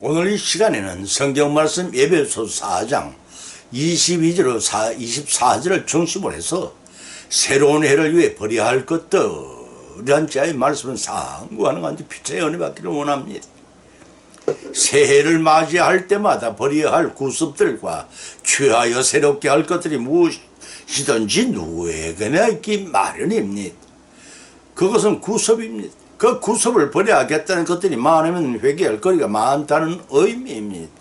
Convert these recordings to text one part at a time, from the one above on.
오늘 이 시간에는 성경 말씀 에베소 4장 22절로 24절을 중심으로 해서 새로운 해를 위해 버려야 할 것들이란 자의 말씀을 상고하는 가운데 피차의 은혜 받기를 원합니다. 새해를 맞이할 때마다 버려야 할 구습들과 취하여 새롭게 할 것들이 무엇이든지 누구에게나 있기 마련입니다. 그것은 구습입니다. 그 구습을 버려야겠다는 것들이 많으면 회개할 거리가 많다는 의미입니다.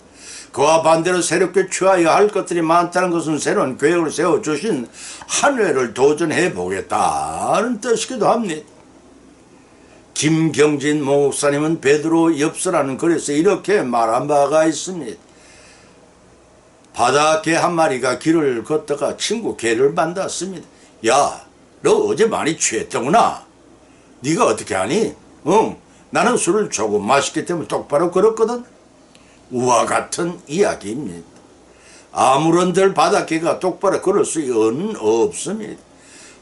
그와 반대로 새롭게 취하여야 할 것들이 많다는 것은 새로운 계획을 세워주신 한 해를 도전해 보겠다는 뜻이기도 합니다. 김경진 목사님은 베드로 엽서라는 글에서 이렇게 말한 바가 있습니다. 바다개 한 마리가 길을 걷다가 친구 개를 만났습니다. 야, 너 어제 많이 취했더구나. 네가 어떻게 하니? 나는 술을 조금 마셨기 때문에 똑바로 걸었거든. 우와 같은 이야기입니다. 아무런들 바닷개가 똑바로 걸을 수는 없습니다.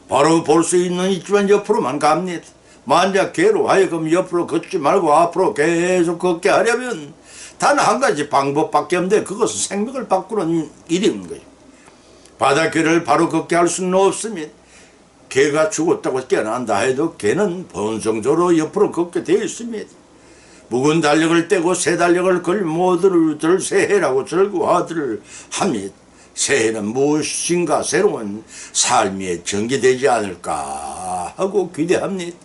바로 볼 수 있지만 옆으로만 갑니다. 만약 개로 하여금 옆으로 걷지 말고 앞으로 계속 걷게 하려면 단 한 가지 방법밖에 없는데 그것은 생명을 바꾸는 일인 거예요. 바닷개를 바로 걷게 할 수는 없습니다. 개가 죽었다고 깨어난다 해도 개는 본성적으로 옆으로 걷게 되어 있습니다. 묵은 달력을 떼고 새 달력을 걸 모두를 새해라고 절구하들 합니다. 새해는 무엇인가 새로운 삶이 전개되지 않을까 하고 기대합니다.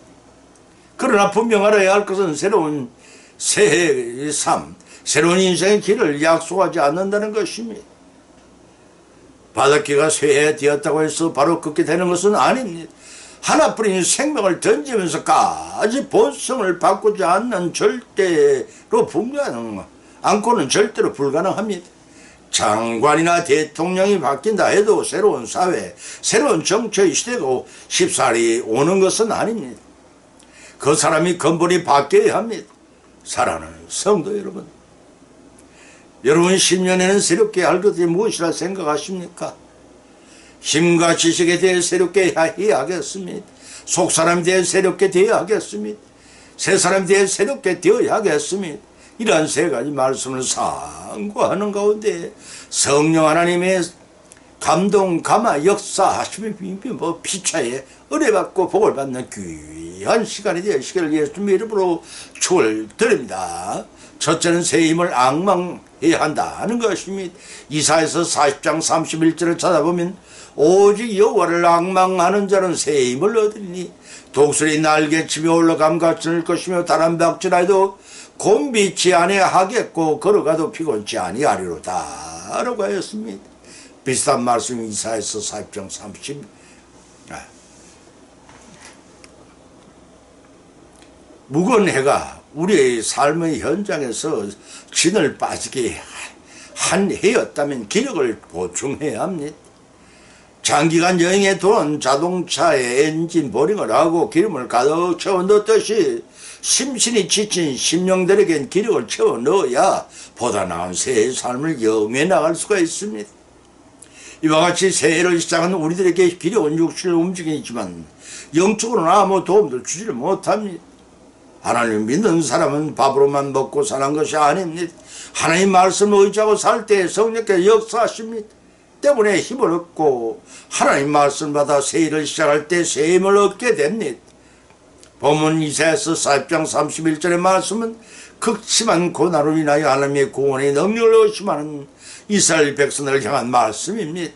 그러나 분명 알아야 할 것은 새로운 새해의 삶, 새로운 인생의 길을 약속하지 않는다는 것입니다. 바닷개가 쇠해되었다고 해서 바로 걷게 되는 것은 아닙니다. 하나뿐인 생명을 던지면서까지 본성을 바꾸지 않는 절대로 않고는 절대로 불가능합니다. 장관이나 대통령이 바뀐다 해도 새로운 사회, 새로운 정치의 시대가 쉽사리 오는 것은 아닙니다. 그 사람이 근본이 바뀌어야 합니다. 사랑하는 성도 여러분, 여러분 10년에는 새롭게 할 것이 무엇이라 생각하십니까? 힘과 지식에 대해 새롭게 해야겠습니다. 속사람에 대해 새롭게 되어야 하겠습니다. 새사람에 대해 새롭게 되어야 하겠습니다. 이러한 세 가지 말씀을 상고하는 가운데 성령 하나님의 감동, 감화, 역사하심의 피차에 은혜받고 복을 받는 귀한 시간이 되시기를 예수님의 이름으로 축원드립니다. 첫째는 새 힘을 앙망해야 한다는 것입니다. 이사야서 40장 31절을 찾아보면 오직 여호와를 앙망하는 자는 새 힘을 얻으리니 독수리 날개치며 올라감 같이 늘 것이며 다른 박질하여도 곤비치 아니하겠고 걸어가도 피곤치 아니하리로다 라고 하였습니다. 비슷한 말씀이 이사야서 40장 30. 묵은 해가 우리의 삶의 현장에서 진을 빠지게 한 해였다면 기력을 보충해야 합니다. 장기간 여행에 도는 자동차에 엔진 보링을 하고 기름을 가득 채워 넣듯이 심신이 지친 심령들에겐 기력을 채워 넣어야 보다 나은 새해의 삶을 영위해 나갈 수가 있습니다. 이와 같이 새해를 시작하는 우리들에게 기력은 육신을 움직이지만 영적으로는 아무 도움도 주지를 못합니다. 하나님 믿는 사람은 밥으로만 먹고 사는 것이 아닙니다. 하나님 말씀을 의지하고 살 때 성령께서 역사하십니다. 때문에 힘을 얻고 하나님 말씀 받아 새해를 시작할 때 새 힘을 얻게 됩니다. 본문 이사야서 40장 31절의 말씀은 극심한 고난으로 인하여 하나님의 구원의 능력을 의심하는 이스라엘 백성을 향한 말씀입니다.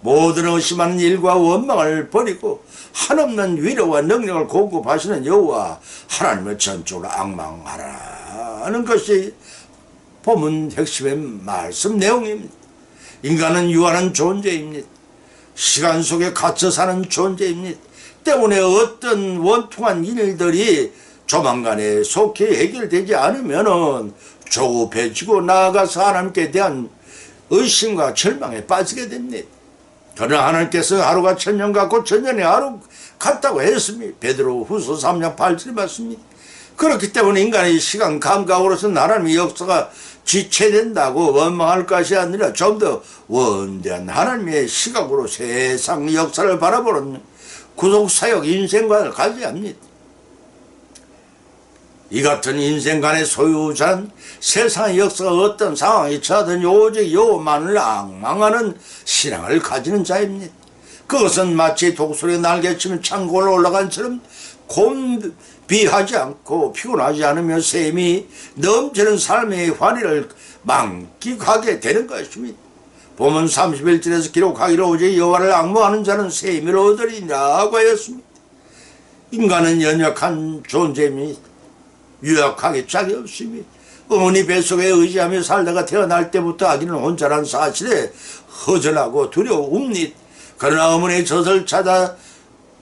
모든 의심하는 일과 원망을 버리고 한없는 위로와 능력을 공급하시는 여호와 하나님을 전적으로 앙망하라는 것이 본문 핵심의 말씀 내용입니다. 인간은 유한한 존재입니다. 시간 속에 갇혀 사는 존재입니다. 때문에 어떤 원통한 일들이 조만간에 속히 해결되지 않으면 조급해지고 나아가서 하나님께 대한 의심과 절망에 빠지게 됩니다. 그러나 하나님께서 하루가 천년 같고 천년이 하루 같다고 했습니다. 베드로 후서 3장 8절에 맞습니다. 그렇기 때문에 인간의 시간 감각으로서는 하나님의 역사가 지체된다고 원망할 것이 아니라 좀 더 원대한 하나님의 시각으로 세상 역사를 바라보는 구속사역 인생관을 가져야 합니다. 이 같은 인생간의 소유자는 세상의 역사가 어떤 상황이 처하든 오직 여호와만을 앙망하는 신앙을 가지는 자입니다. 그것은 마치 독수리의 날개치면 창고를 올라간 처럼 곤비하지 않고 피곤하지 않으며 샘이 넘치는 삶의 환희를 만끽하게 되는 것입니다. 본문 31절에서 기록하기를 오직 여호와를 앙망하는 자는 샘을 얻으리라고 하였습니다. 인간은 연약한 존재입니다. 유약하게 짝이 없습니다. 어머니 뱃속에 의지하며 살다가 태어날 때부터 아기는 혼자란 사실에 허전하고 두려웁니다. 그러나 어머니의 젖을 찾아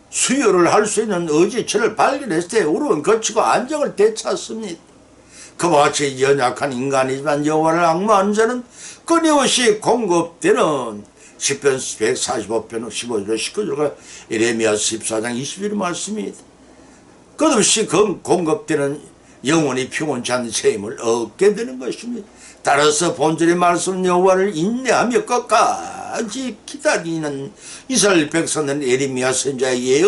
수유를 할 수 있는 의지처를 발견했을 때 울음은 거치고 안정을 되찾습니다. 그와 같이 연약한 인간이지만 여호와를 앙망하는 자는 끊임없이 공급되는 시편 145편 15절 19절과 예레미야 14장 20절 말씀입니다. 끝없이 공급되는 영원히 피곤치 않은 셈을 얻게 되는 것입니다. 따라서 본절의 말씀 여호와를 인내하며 끝까지 기다리는 이스라엘 백성들은 예레미야 선지자의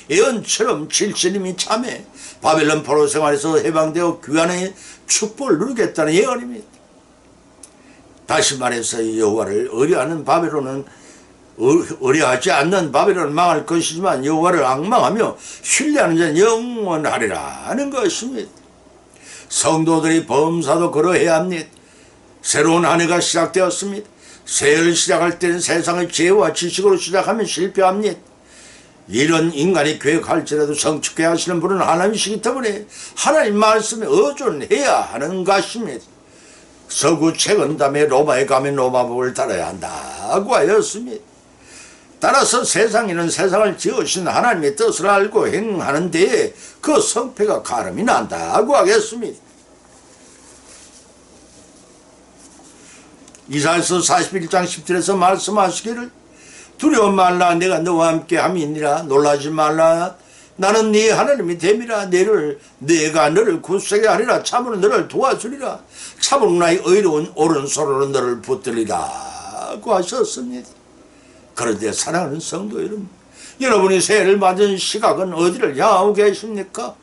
예언처럼 질신임이 참해 바벨론 포로 생활에서 해방되어 귀환의 축복을 누리겠다는 예언입니다. 다시 말해서 여호와를 의뢰하는 바벨론은 의뢰하지 않는 바벨론은 망할 것이지만 여호와를 앙망하며 신뢰하는 자는 영원하리라는 것입니다. 성도들이 범사도 그러해야 합니다. 새로운 한 해가 시작되었습니다. 새해를 시작할 때는 세상의 지혜와 지식으로 시작하면 실패합니다. 이런 인간이 계획할지라도 성취해야 하시는 분은 하나님이시기 때문에 하나님 말씀에 의존해야 하는 것입니다. 서구 최근담에 로마에 가면 로마법을 따라야 한다고 하였습니다. 따라서 세상에는 세상을 지으신 하나님의 뜻을 알고 행하는 데에 그 성패가 가름이 난다고 하겠습니다. 이사야서 41장 10절에서 말씀하시기를 두려워 말라 내가 너와 함께 함이니라 놀라지 말라 나는 네 하나님이 됨이라 내가 너를 굳세게 하리라 참으로 너를 도와주리라 참으로 나의 의로운 오른손으로 너를 붙들리라고 하셨습니다. 그런데 사랑하는 성도 여러분이 새해를 맞은 시각은 어디를 향하고 계십니까?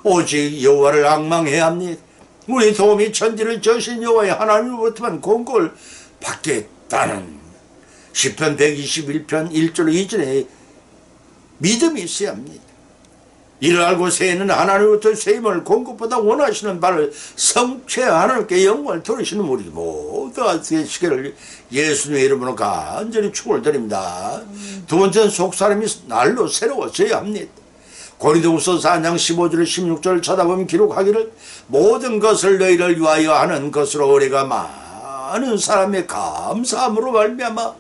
오직 여호와를 앙망해야 합니다. 우리 도움이 천지를 지으신 여호와의 하나님으로부터만 공급을 받겠다는 시편 121편 1절 2절에 믿음이 있어야 합니다. 이를 알고 새해는 하나님으로부터 세임을 공급보다 원하시는 바를 성취해야 하나님께 영광을 돌리시는 우리 모두가 되시기를 예수님의 이름으로 간절히 축원을 드립니다. 두 번째는 속사람이 날로 새로워져야 합니다. 고린도후서 4장 15절 16절을 쳐다보면 기록하기를 모든 것을 너희를 위하여 하는 것으로 의뢰가 많은 사람의 감사함으로 말미암아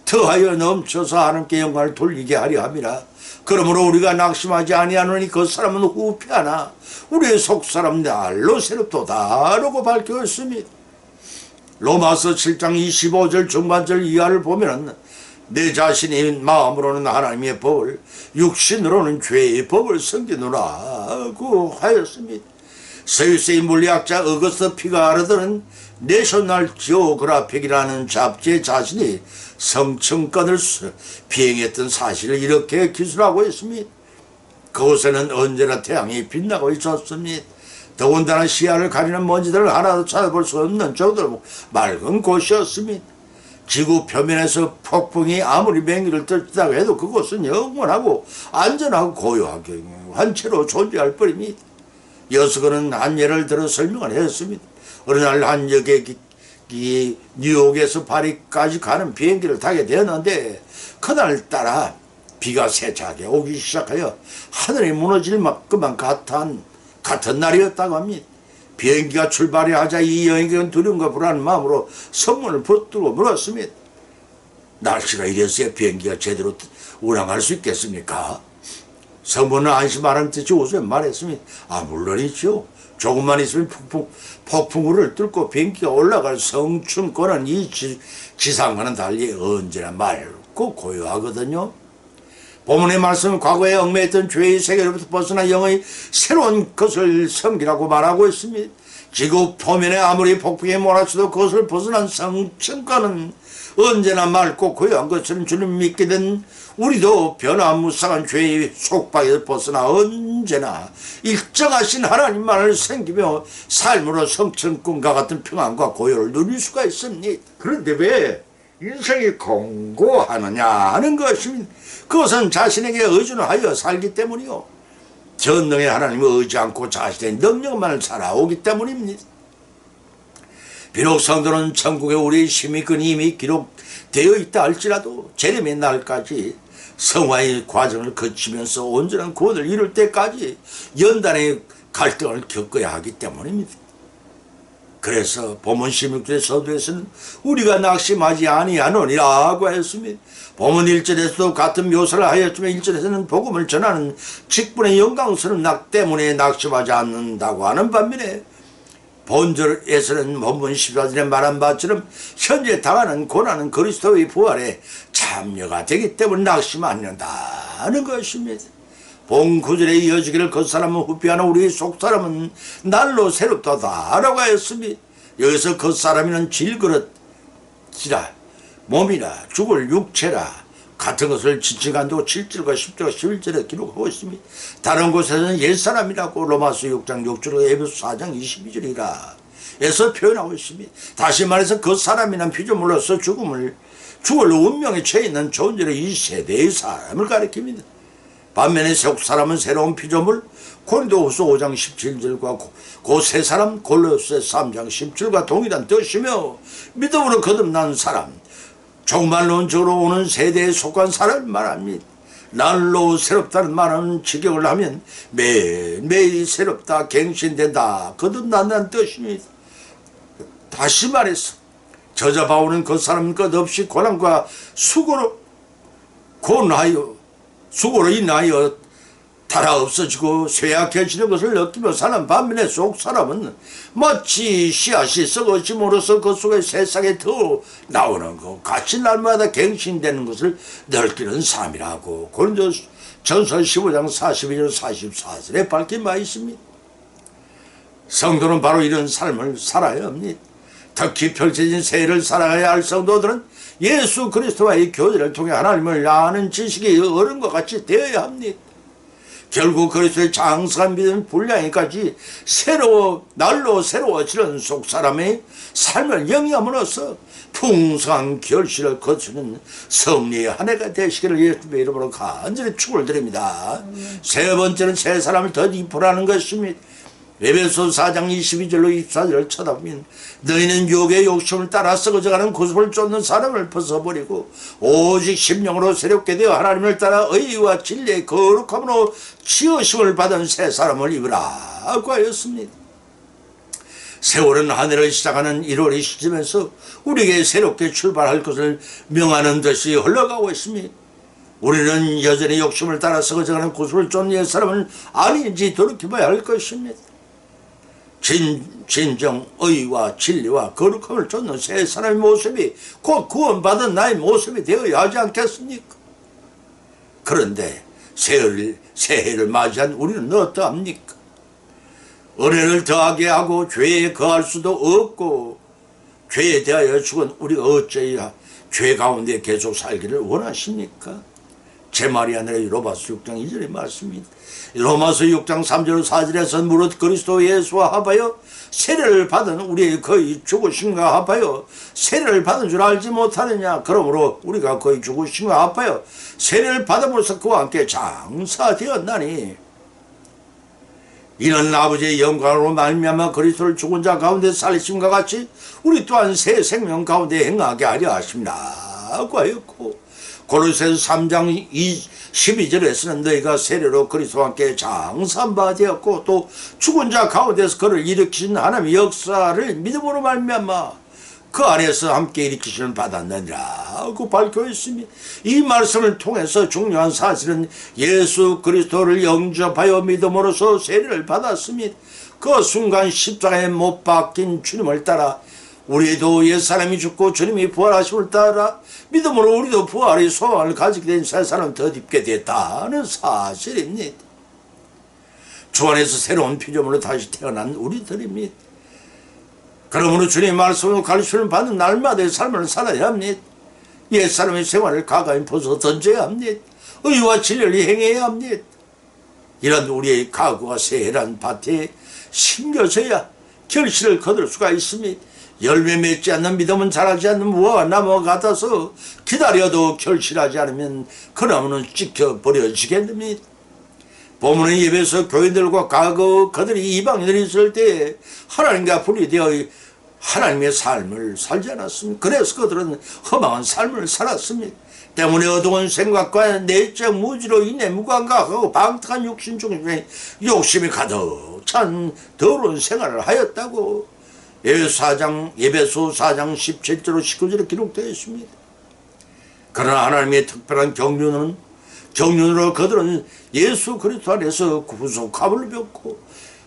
더하여 넘쳐서 하나님께 영광을 돌리게 하려 함이라. 그러므로 우리가 낙심하지 아니하노니 그 사람은 후패하나 우리의 속사람 날로 새롭도다라고 밝혔습니다. 로마서 7장 25절 중반절 이하를 보면 내 자신이 마음으로는 하나님의 법을 육신으로는 죄의 법을 섬기노라고 하였습니다. 스위스의 물리학자 어거스트 피가르드는 내셔널 지오그래픽이라는 잡지의 자신이 성층권을 비행했던 사실을 이렇게 기술하고 있습니다. 그곳에는 언제나 태양이 빛나고 있었습니다. 더군다나 시야를 가리는 먼지들을 하나도 찾아볼 수 없는 정도로 맑은 곳이었습니다. 지구 표면에서 폭풍이 아무리 맹기를 떨치다고 해도 그곳은 영원하고 안전하고 고요한 채로 존재할 뿐입니다. 이어서 그는 한 예를 들어 설명을 했습니다. 어느 날 한 여객이 뉴욕에서 파리까지 가는 비행기를 타게 되었는데 그날따라 비가 세차게 오기 시작하여 하늘이 무너질 만큼만 같은 날이었다고 합니다. 비행기가 출발을 하자 이 여행객은 두려움과 불안한 마음으로 성문을 붙들고 물었습니다. 날씨가 이래서야 비행기가 제대로 운항할 수 있겠습니까? 성문은 안심하라는 뜻이 우선 말했습니다. 물론이죠. 조금만 있으면 폭풍우를 뚫고 비행기가 올라갈 성층권은 이 지상과는 달리 언제나 맑고 고요하거든요. 본문의 말씀은 과거에 얽매였던 죄의 세계로부터 벗어나 영의 새로운 것을 섬기라고 말하고 있습니다. 지구 표면에 아무리 폭풍이 몰아쳐도 그것을 벗어난 성층권은 언제나 맑고 고요한 것처럼 주님 믿게 된 우리도 변화무쌍한 죄의 속박에서 벗어나 언제나 일정하신 하나님만을 섬기며 삶으로 성취는 꿈과 같은 평안과 고요를 누릴 수가 있습니다. 그런데 왜 인생이 공고하느냐 하는 것입니다. 그것은 자신에게 의존하여 살기 때문이요, 전능의 하나님을 의지 않고 자신의 능력만을 살아오기 때문입니다. 비록 성도는 천국에 우리의 힘이 이미 기록되어 있다 할지라도 재림의 날까지 성화의 과정을 거치면서 온전한 구원을 이룰 때까지 연단의 갈등을 겪어야 하기 때문입니다. 그래서 본문 16절의 서두에서는 우리가 낙심하지 아니하노니라고 했습니다. 본문 1절에서도 같은 묘사를 하였지만 1절에서는 복음을 전하는 직분의 영광스러운 낙 때문에 낙심하지 않는다고 하는 반면에 본절에서는 본문 14절에 말한 바처럼 현재 당하는 고난은 그리스도의 부활에 참여가 되기 때문에 낙심 않는다는 것입니다. 본 9절에 이어지기를 겉사람은 후피하나 우리의 속사람은 날로 새롭다다 라고 하였습니다. 여기서 겉사람이는 질그릇이라 몸이라 죽을 육체라 같은 것을 지칭한다고 7절과 10절과 11절에 기록하고 있습니다. 다른 곳에서는 옛사람이라고 로마서 6장 6절과 에베소 4장 22절이라 에서 표현하고 있습니다. 다시 말해서 겉사람이란 피조물로서 죽을 운명에 처해 있는 존재로 이 세대의 사람을 가리킵니다. 반면에 속사람은 새로운 피조물 고린도후서 5장 17절과 그 새 사람 골로새 3장 17절과 동일한 뜻이며 믿음으로 거듭난 사람, 종말론적으로 오는 세대에 속한 사람을 말합니다. 날로 새롭다는 말은 직역을 하면 매일매일 새롭다, 갱신된다, 거듭난다는 뜻입니다. 다시 말해서 저자 바울은 그 사람은 끝없이 고난과 수고로 인하여 달아 없어지고 쇠약해지는 것을 느끼며 사는 반면에 속 사람은 마치 씨앗이 썩어짐으로써 그 속에 세상에 더 나오는 것 같이 날마다 갱신되는 것을 느끼는 삶이라고 고린도전서 15장 42절 44절에 밝힌 바 있습니다. 성도는 바로 이런 삶을 살아야 합니다. 특히 펼쳐진 새해를 살아가야 할 성도들은 예수 그리스도와의 교제를 통해 하나님을 아는 지식이 어른과 같이 되어야 합니다. 결국 그리스도의 장성한 믿음 분량에까지 날로 새로워지는 속사람의 삶을 영위함으로써 풍성한 결실을 거치는 승리의 한 해가 되시기를 예수님의 이름으로 간절히 축을 드립니다. 세 번째는 새 사람을 덧입으라는 것입니다. 에베소 4장 22절로 24절을 쳐다보면 너희는 육의 욕심을 따라 썩어져가는 구습을 쫓는 사람을 벗어버리고 오직 심령으로 새롭게 되어 하나님을 따라 의와 진리의 거룩함으로 지으심을 받은 새 사람을 입으라고 하였습니다. 세월은 한 해를 시작하는 1월의 시점에서 우리에게 새롭게 출발할 것을 명하는 듯이 흘러가고 있습니다. 우리는 여전히 욕심을 따라 썩어져가는 구습을 쫓는 옛 사람은 아닌지 돌이켜봐야 할 것입니다. 진정 의와 진리와 거룩함을 쫓는 새 사람의 모습이 곧 구원받은 나의 모습이 되어야 하지 않겠습니까? 그런데 새해를 맞이한 우리는 어떠합니까? 은혜를 더하게 하고 죄에 거할 수도 없고 죄에 대하여 죽은 우리가 어찌해야 죄 가운데 계속 살기를 원하십니까? 제 말이 아니라 로마서 6장 2절의 말씀입니다. 로마서 6장 3절 4절에서 무릇 그리스도 예수와 합하여 세례를 받은 우리의 거의 죽으심과 합하여 세례를 받은 줄 알지 못하느냐. 그러므로 우리가 거의 죽으심과 합하여 세례를 받음으로써 그와 함께 장사되었나니 이는 아버지의 영광으로 말미암아 그리스도를 죽은 자 가운데 살리심과 같이 우리 또한 새 생명 가운데 행하게 하려 하십니다고 하였고, 고린도서 3장 12절에서는 너희가 세례로 그리스도와 함께 장사한 바 되었고 또 죽은 자 가운데서 그를 일으키신 하나님의 역사를 믿음으로 말미암아 그 안에서 함께 일으키시는 받았느니라고 밝혀 있습니다. 이 말씀을 통해서 중요한 사실은 예수 그리스도를 영접하여 믿음으로써 세례를 받았습니다. 그 순간 십자가에 못 박힌 주님을 따라 우리도 옛사람이 죽고 주님이 부활하심을 따라 믿음으로 우리도 부활의 소망을 가지게 된 새 사람을 덧입게 됐다는 사실입니다. 주 안에서 새로운 피조물로 다시 태어난 우리들입니다. 그러므로 주님의 말씀으로 가르침을 받는 날마다의 삶을 살아야 합니다. 옛사람의 생활을 가감히 벗어 던져야 합니다. 의와 진리를 행해야 합니다. 이런 우리의 각오가 세해란 밭에 심겨져야 결실을 거둘 수가 있습니다. 열매 맺지 않는 믿음은 자라지 않는 무화과 나무와 같아서 기다려도 결실하지 않으면 그 나무는 찍혀버려지겠습니다. 본문의 예배에서 교인들과 과거 그들이 이방인들이 있을 때 하나님과 분리되어 하나님의 삶을 살지 않았습니다. 그래서 그들은 허망한 삶을 살았습니다. 때문에 어두운 생각과 내적 무지로 인해 무감각하고 방탕한 욕심 중에 욕심이 가득 찬 더러운 생활을 하였다고 예배소 4장 17절로 19절에 기록되어 있습니다. 그러나 하나님의 특별한 경륜으로 그들은 예수 그리스도 안에서 구속함을 받고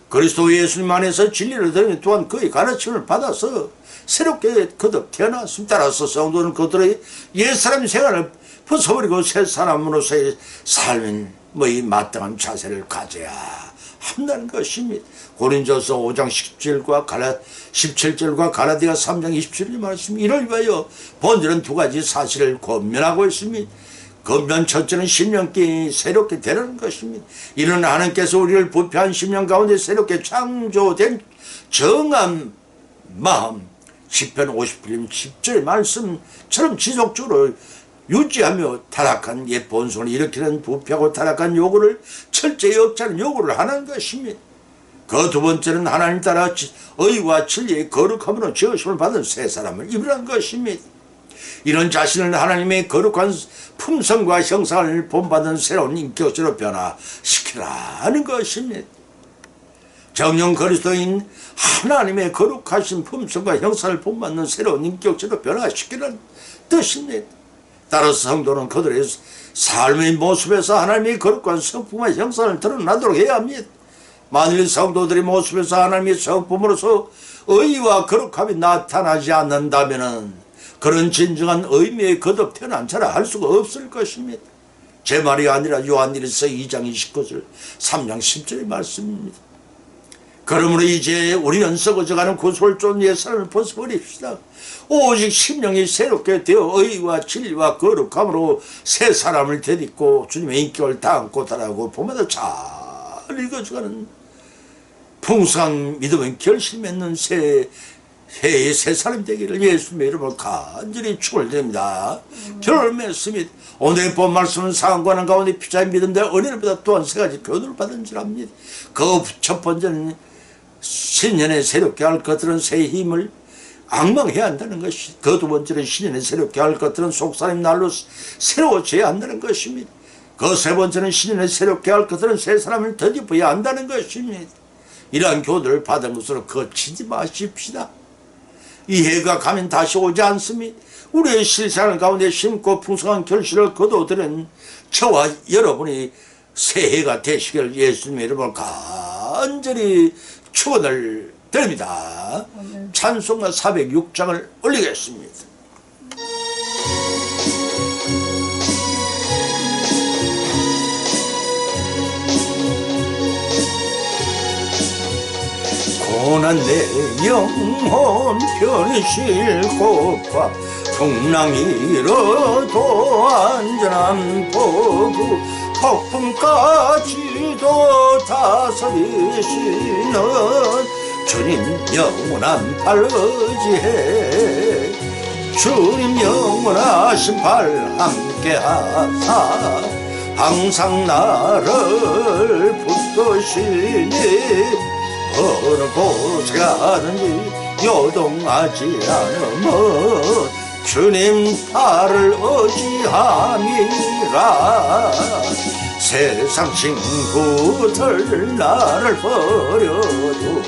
그리스도 예수님 안에서 진리를 들으며 또한 그의 가르침을 받아서 새롭게 거듭 태어났습니다. 따라서 성도는 그들의 옛사람 생활을 벗어버리고 새 사람으로서의 삶인 이 마땅한 자세를 가져야 한다는 것입니다. 고린도서 5장 17절과 가라디아 3장 27절 말씀, 이를 위하여 본절은 두 가지 사실을 권면하고 있습니다. 권면 첫째는 심령이 새롭게 되라는 것입니다. 이는 하나님께서 우리를 부패한 심령 가운데 새롭게 창조된 정한 마음, 시편 51편 10절의 말씀처럼 지속적으로 유지하며 타락한 옛 본성을 일으키는 부패하고 타락한 요구를 철저히 억제하는 요구를 하는 것입니다. 그 두 번째는 하나님 따라 의와 진리의 거룩함으로 지으심을 받은 새 사람을 입으라는 것입니다. 이런 자신을 하나님의 거룩한 품성과 형상을 본받은 새로운 인격체로 변화시키라는 것입니다. 정령 그리스도인 하나님의 거룩하신 품성과 형상을 본받는 새로운 인격체로 변화시키라는 뜻입니다. 따라서 성도는 그들의 삶의 모습에서 하나님의 거룩한 성품과 형상을 드러나도록 해야 합니다. 만일 성도들의 모습에서 하나님의 성품으로서 의와 거룩함이 나타나지 않는다면 그런 진정한 의미의 거듭 태어난 자라 할 수가 없을 것입니다. 제 말이 아니라 요한일서 2장 29절 3장 10절의 말씀입니다. 그러므로 이제 우리는 썩어져가는 구속을 쫓는 옛사람을 벗어버립시다. 오직 심령이 새롭게 되어 의와 진리와 거룩함으로 새 사람을 되딛고 주님의 인격을 담고 따라가고 봄마다 잘 읽어져가는 풍성한 믿음의 결심 맺는 새해의 새 사람이 되기를 예수님의 이름으로 간절히 축원드립니다. 결혼을 맺습니다. 오늘의 본 말씀은 상관한 가운데 피차의 믿음대 은혜보다 또한 세 가지 교훈을 받은지랍니다. 그 첫 번째는 신년에 새롭게 할 것들은 새 힘을 앙망해야 한다는 것이, 그 두 번째는 신년에 새롭게 할 것들은 속사람 날로 새로워져야 한다는 것입니다. 그 세 번째는 신년에 새롭게 할 것들은 새 사람을 덧입어야 한다는 것입니다. 이러한 교훈을 받은 것으로 거치지 마십시다. 이 해가 가면 다시 오지 않습니다. 우리의 실생활 가운데 심고 풍성한 결실을 거둬들인 저와 여러분이 새해가 되시길 예수님의 이름으로 간절히 축원을 드립니다. 찬송가 406장을 올리겠습니다. 고난 내 영혼 편히 쉴고파 풍랑이 일어도 안전한 포구 폭풍까지도 다스리시는 주님 영원한 팔 의지해 주님 영원하신 팔 함께하사 항상 나를 붙드시니 어느 곳에 가든지 요동하지 않으면 주님 팔을 의지함이라. 세상 친구들 나를 버려도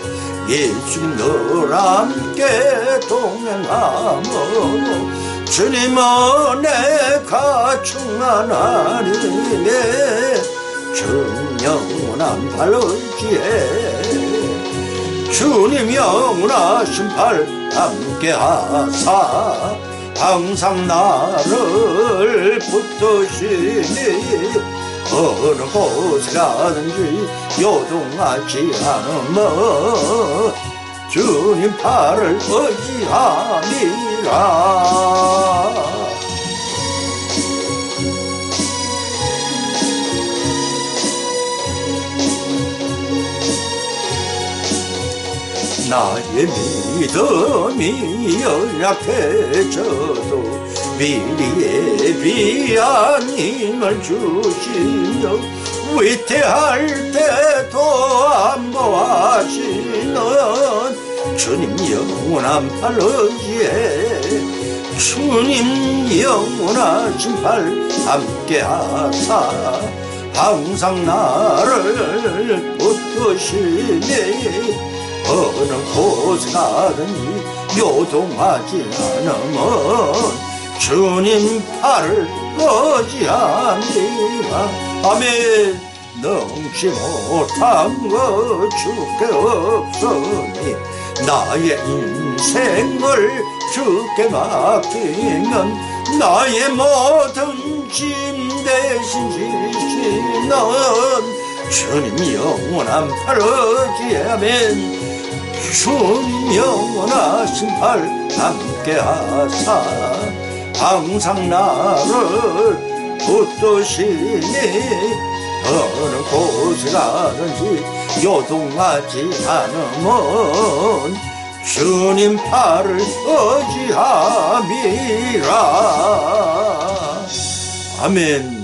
예수님 너와 함께 동행하며 주님 은혜가 충만하리네. 주님 영원한 팔 의지해 주님 영원하신 팔 함께하사 항상 나를 붙드시니 어느 곳에 가든지 요동하지 않으면 주님 팔을 의지함이라. 나의 믿음이 연약해져도 미리에 비한 힘을 주시며 위태할 때도 안보하시는 주님 영원한 팔 의지에 주님 영원하신 팔 함께하사 항상 나를 붙드시니 어느 곳에 가든지 요동하지 않으면 주님 팔을 의지합니다. 아멘. 능치 못한 것 주께 없으니 나의 인생을 주께 맡기면 나의 모든 짐 대신 지시는 주님 영원한 팔 의지하면 주님 영원하신 팔 함께하사 항상 나를 붙드시니 어느 곳에 가든지 요동하지 않으면 주님 팔을 의지함이라. 아멘.